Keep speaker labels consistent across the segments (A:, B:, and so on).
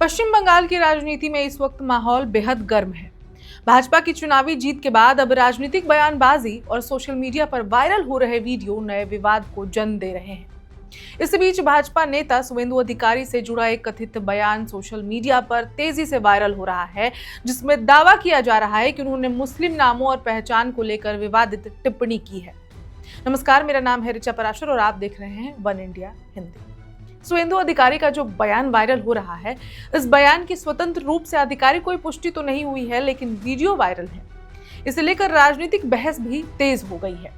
A: पश्चिम बंगाल की राजनीति में इस वक्त माहौल बेहद गर्म है। भाजपा की चुनावी जीत के बाद अब राजनीतिक बयानबाजी और सोशल मीडिया पर वायरल हो रहे वीडियो नए विवाद को जन्म दे रहे हैं। इस बीच भाजपा नेता शुवेंदु अधिकारी से जुड़ा एक कथित बयान सोशल मीडिया पर तेजी से वायरल हो रहा है, जिसमें दावा किया जा रहा है कि उन्होंने मुस्लिम नामों और पहचान को लेकर विवादित टिप्पणी की है। नमस्कार, मेरा नाम है ऋचा पराशर और आप देख रहे हैं वन इंडिया हिंदी। शुवेंदु अधिकारी का जो बयान वायरल हो रहा है, इस बयान की स्वतंत्र रूप से आधिकारिक कोई पुष्टि तो नहीं हुई है, लेकिन वीडियो वायरल है। इसे लेकर राजनीतिक बहस भी तेज हो गई है।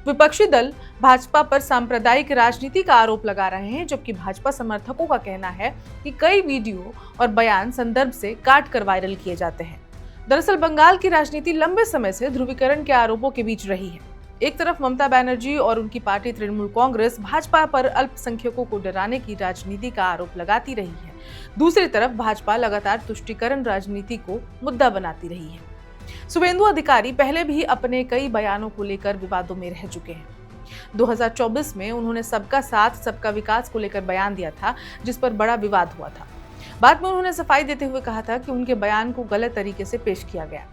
A: विपक्षी दल भाजपा पर सांप्रदायिक राजनीति का आरोप लगा रहे हैं, जबकि भाजपा समर्थकों का कहना है कि कई वीडियो और बयान संदर्भ से काट कर वायरल किए जाते हैं। दरअसल बंगाल की राजनीति लंबे समय से ध्रुवीकरण के आरोपों के बीच रही है। एक तरफ ममता बनर्जी और उनकी पार्टी तृणमूल कांग्रेस भाजपा पर अल्पसंख्यकों को डराने की राजनीति का आरोप लगाती रही है। दूसरी तरफ भाजपा लगातार तुष्टीकरण राजनीति को मुद्दा बनाती रही है। शुवेंदु अधिकारी पहले भी अपने कई बयानों को लेकर विवादों में रह चुके हैं। 2024 में उन्होंने सबका साथ सबका विकास को लेकर बयान दिया था, जिस पर बड़ा विवाद हुआ था। बाद में उन्होंने सफाई देते हुए कहा था कि उनके बयान को गलत तरीके से पेश किया गया।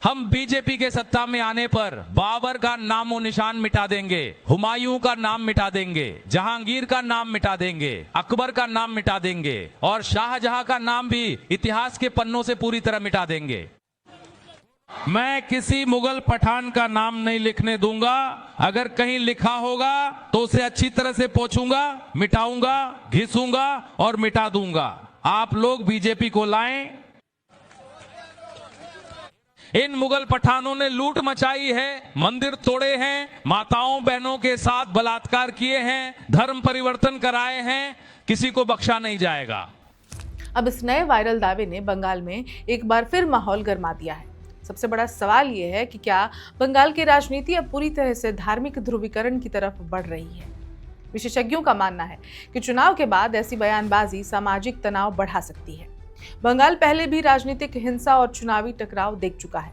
B: हम बीजेपी के सत्ता में आने पर बाबर का नामो निशान मिटा देंगे, हुमायूं का नाम मिटा देंगे, जहांगीर का नाम मिटा देंगे, अकबर का नाम मिटा देंगे और शाहजहां का नाम भी इतिहास के पन्नों से पूरी तरह मिटा देंगे। मैं किसी मुगल पठान का नाम नहीं लिखने दूंगा। अगर कहीं लिखा होगा तो उसे अच्छी तरह से पोंछूंगा, मिटाऊंगा, घिसूंगा और मिटा दूंगा। आप लोग बीजेपी को लाएं। इन मुगल पठानों ने लूट मचाई है, मंदिर तोड़े हैं, माताओं बहनों के साथ बलात्कार किए हैं, धर्म परिवर्तन कराए हैं, किसी को बख्शा नहीं जाएगा।
A: अब इस नए वायरल दावे ने बंगाल में एक बार फिर माहौल गर्मा दिया है। सबसे बड़ा सवाल यह है कि क्या बंगाल की राजनीति अब पूरी तरह से धार्मिक ध्रुवीकरण की तरफ बढ़ रही है। विशेषज्ञों का मानना है कि चुनाव के बाद ऐसी बयानबाजी सामाजिक तनाव बढ़ा सकती है। बंगाल पहले भी राजनीतिक हिंसा और चुनावी टकराव देख चुका है।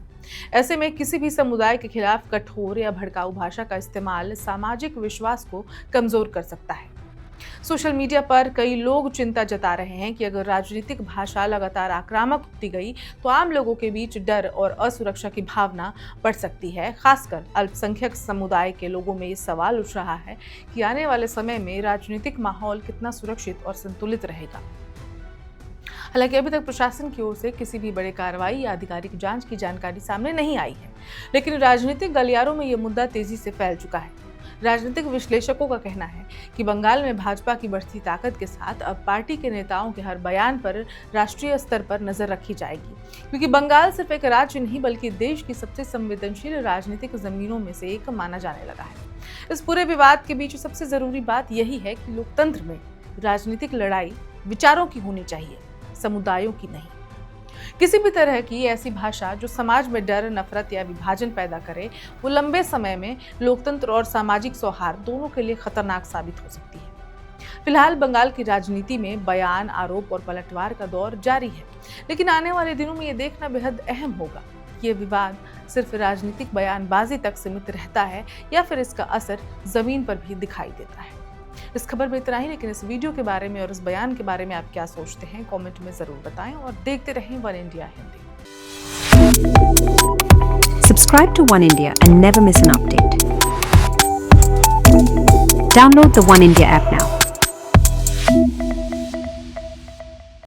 A: ऐसे में किसी भी समुदाय के खिलाफ कठोर या भड़काऊ भाषा का इस्तेमाल सामाजिक विश्वास को कमजोर कर सकता है। सोशल मीडिया पर कई लोग चिंता जता रहे हैं कि अगर राजनीतिक भाषा लगातार आक्रामक होती गई तो आम लोगों के बीच डर और असुरक्षा की भावना बढ़ सकती है। खासकर अल्पसंख्यक समुदाय के लोगों में ये सवाल उठ रहा है कि आने वाले समय में राजनीतिक माहौल कितना सुरक्षित और संतुलित रहेगा। हालांकि अभी तक प्रशासन की ओर से किसी भी बड़े कार्रवाई या आधिकारिक जांच की जानकारी सामने नहीं आई है, लेकिन राजनीतिक गलियारों में यह मुद्दा तेजी से फैल चुका है। राजनीतिक विश्लेषकों का कहना है कि बंगाल में भाजपा की बढ़ती ताकत के साथ अब पार्टी के नेताओं के हर बयान पर राष्ट्रीय स्तर पर नजर रखी जाएगी, क्योंकि बंगाल सिर्फ एक राज्य नहीं बल्कि देश की सबसे संवेदनशील राजनीतिक जमीनों में से एक माना जाने लगा है। इस पूरे विवाद के बीच सबसे जरूरी बात यही है कि लोकतंत्र में राजनीतिक लड़ाई विचारों की होनी चाहिए, समुदायों की नहीं। किसी भी तरह की ऐसी भाषा जो समाज में डर, नफरत या विभाजन पैदा करे, वो लंबे समय में लोकतंत्र और सामाजिक सौहार्द दोनों के लिए खतरनाक साबित हो सकती है। फिलहाल बंगाल की राजनीति में बयान, आरोप और पलटवार का दौर जारी है, लेकिन आने वाले दिनों में ये देखना बेहद अहम होगा कि ये विवाद सिर्फ राजनीतिक बयानबाजी तक सीमित रहता है या फिर इसका असर जमीन पर भी दिखाई देता है। इस खबर में इतना ही, लेकिन इस वीडियो के बारे में और इस बयान के बारे में आप क्या सोचते हैं, कमेंट में जरूर बताएं और देखते रहें one India Hindi.
C: Subscribe to One India and never miss an update. Download the One India app now.